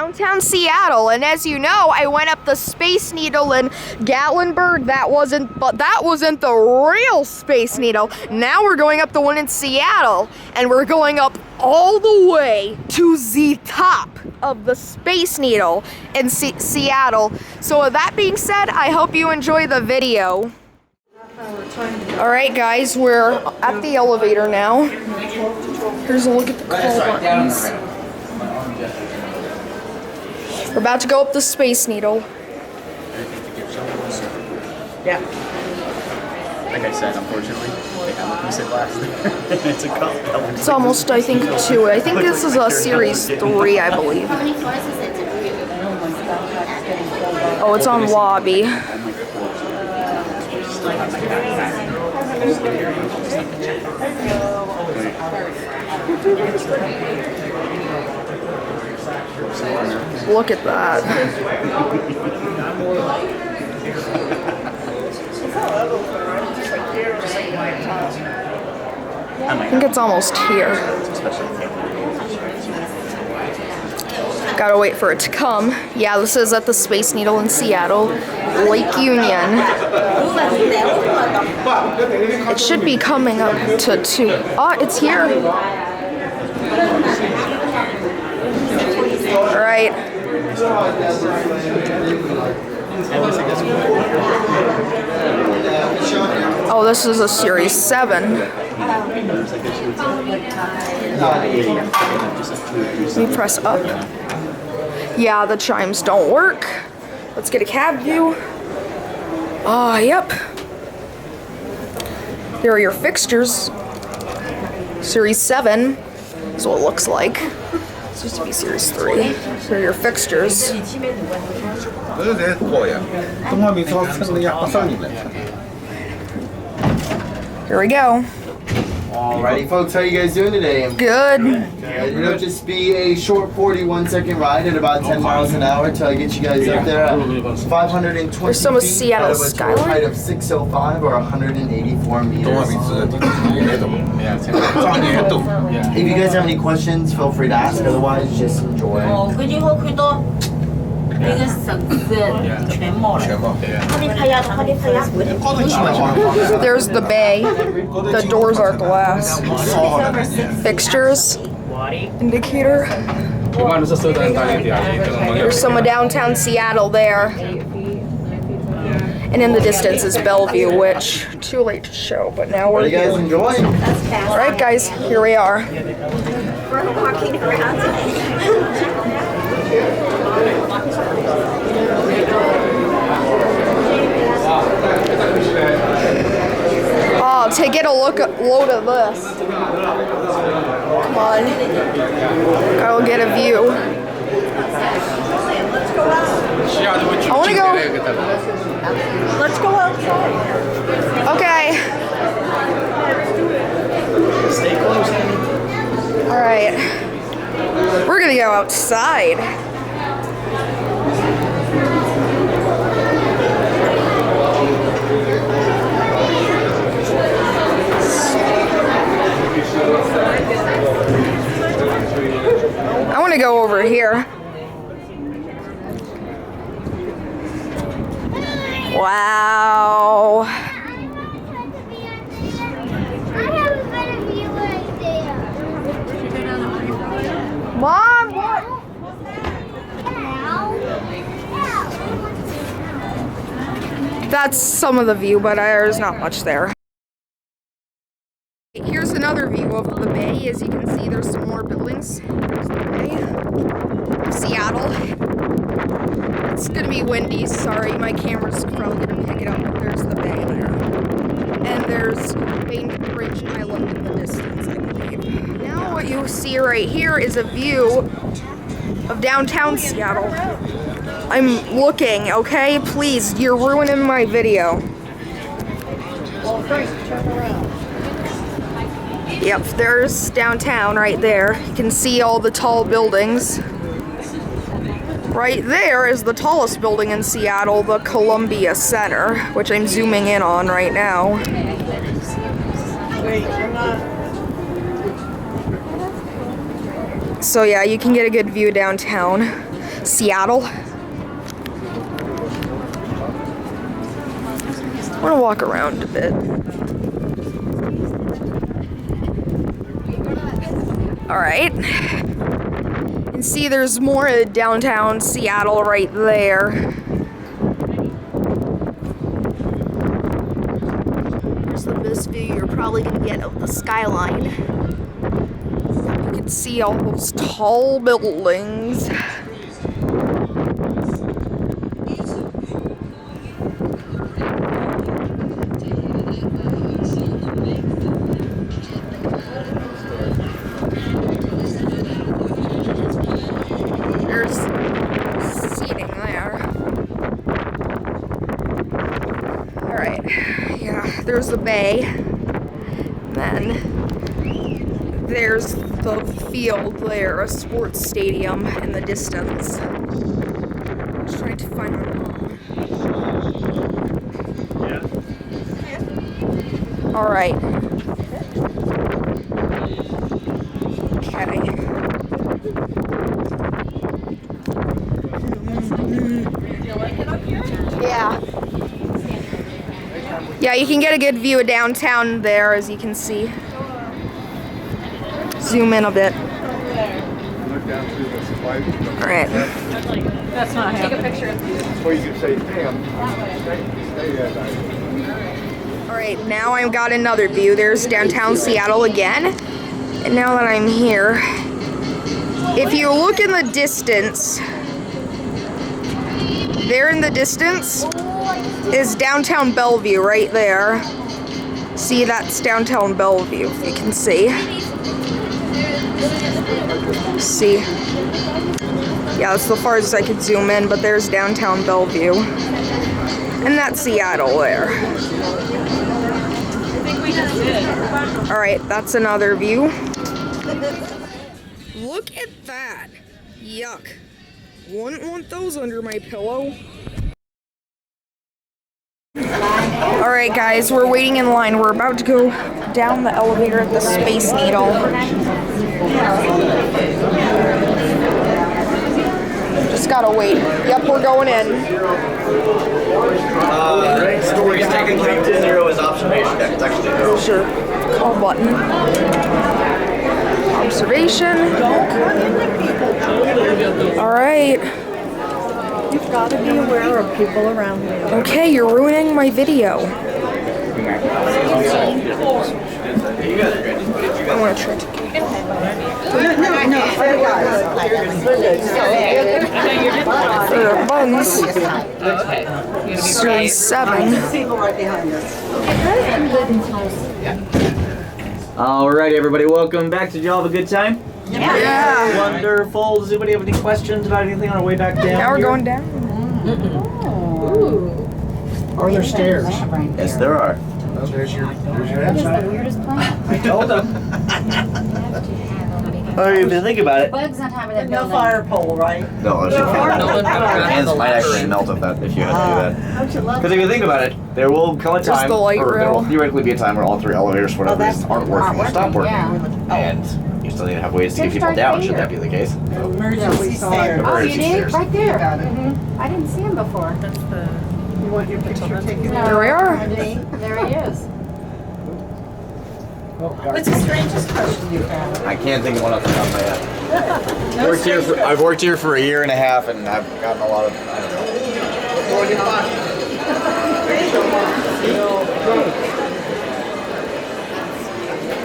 downtown Seattle, and as you know, I went up the Space Needle in Gatlinburg. That wasn't the real Space Needle. Now we're going up the one in Seattle, and we're going up all the way to the top of the Space Needle in Seattle. So with that being said, I hope you enjoy the video. Alright guys, we're at the elevator now. Here's a look at the call buttons. We're about to go up the Space Needle. Yeah. Like I said, unfortunately, they have a piece of glass there. It's a cup. It's almost, I think, 2. I think this is a Series 3, I believe. Oh, it's on lobby. Look at that. I think it's almost here. Gotta wait for it to come. Yeah, this is at the Space Needle in Seattle, Lake Union. It should be coming up to 2. Oh, it's here. Alright. Oh, this is a Series 7. Let me press up. Yeah, the chimes don't work. Let's get a cab view. Yep. Here are your fixtures. Series 7 is what it looks like. It's used to be Series 3. Here are your fixtures. Here we go. Alrighty folks, how you guys doing today? Good. It'll just be a short 41-second ride at about 10 miles an hour till I get you guys up there at 520 There's some of feet Seattle out of a total skyline. height of 605 or 184 meters. If you guys have any questions, feel free to ask. Otherwise, just enjoy. There's the bay. The doors are glass. Fixtures. Indicator. There's some of downtown Seattle there. And in the distance is Bellevue, which too late to show, but now we're You guys here. enjoy. Alright guys, here we are. We're walking around. Oh, get a load of this. Come on. I'll get a view. I want to go. Let's go outside. Okay. Stay close, Andy. All right. We're gonna go outside. I want to go over here. Wow. Mom, what? That's some of the view, but there's not much there. Here's another view of the bay. As you can see, there's some more buildings. There's the bay of Seattle. It's gonna be windy. Sorry, my camera's probably gonna pick it up, but there's the bay there. And there's Bainbridge Island in the distance, I believe. Now what you see right here is a view of downtown Seattle. I'm looking, okay? Please, you're ruining my video. Yep, there's downtown right there. You can see all the tall buildings. Right there is the tallest building in Seattle, the Columbia Center, which I'm zooming in on right now. So yeah, you can get a good view downtown. Seattle. I want to walk around a bit. Alright. And see, there's more of downtown Seattle right there. Here's the best view you're probably going to get of the skyline. You can see all those tall buildings. There's seating there. Alright, yeah, there's the bay. Then there's the field there, a sports stadium in the distance. I'm just trying to find my mom. Yeah. Alright. Okay. Yeah. Yeah, you can get a good view of downtown there, as you can see. Zoom in a bit. Alright. That's not happening. Take a picture. Or you could say, damn, stay Alright, now I've got another view. There's downtown Seattle again. And now that I'm here, if you look in the distance, there in the distance is downtown Bellevue right there. See, that's downtown Bellevue, if you can see. See. Yeah, that's the farthest I could zoom in, but there's downtown Bellevue. And that's Seattle there. Alright, that's another view. Look at that. Yuck. Wouldn't want those under my pillow. Alright guys, we're waiting in line. We're about to go down the elevator at the Space Needle. Just gotta wait. Yep, we're going in. Stories technically 0 is observation deck. It's actually 0. Sure. Call button. Observation. Alright. You've got to be aware of people around you. Okay, you're ruining my video. I want to try to. For the buttons, Series 7. Alright, everybody, welcome back. Did y'all have a good time? Yeah. Wonderful. Does anybody have any questions about anything on our way back down? Now we're here? going down. Are there stairs? Yes, there are. There's your answer. I told them. Oh, if you think about it. Bugs on top of that No building. fire pole, right? No, your hands might actually melt if you had to do that. Don't you love Because if you think about it, there will come a Just time, the light or there will rail. theoretically be a time where all 3 elevators, for whatever reason, aren't working or stop working. Yeah. And you still need to have ways to get people down, should that be the case. So, emergency stairs? Oh, you emergency did? stairs. Right there. I didn't see him before. You want your picture taken? There we are. There he is. What's the strangest question you've had? I can't think of one off the top of my head. I've worked here for a year and a half, and I've gotten a lot of. I don't know.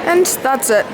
And that's it.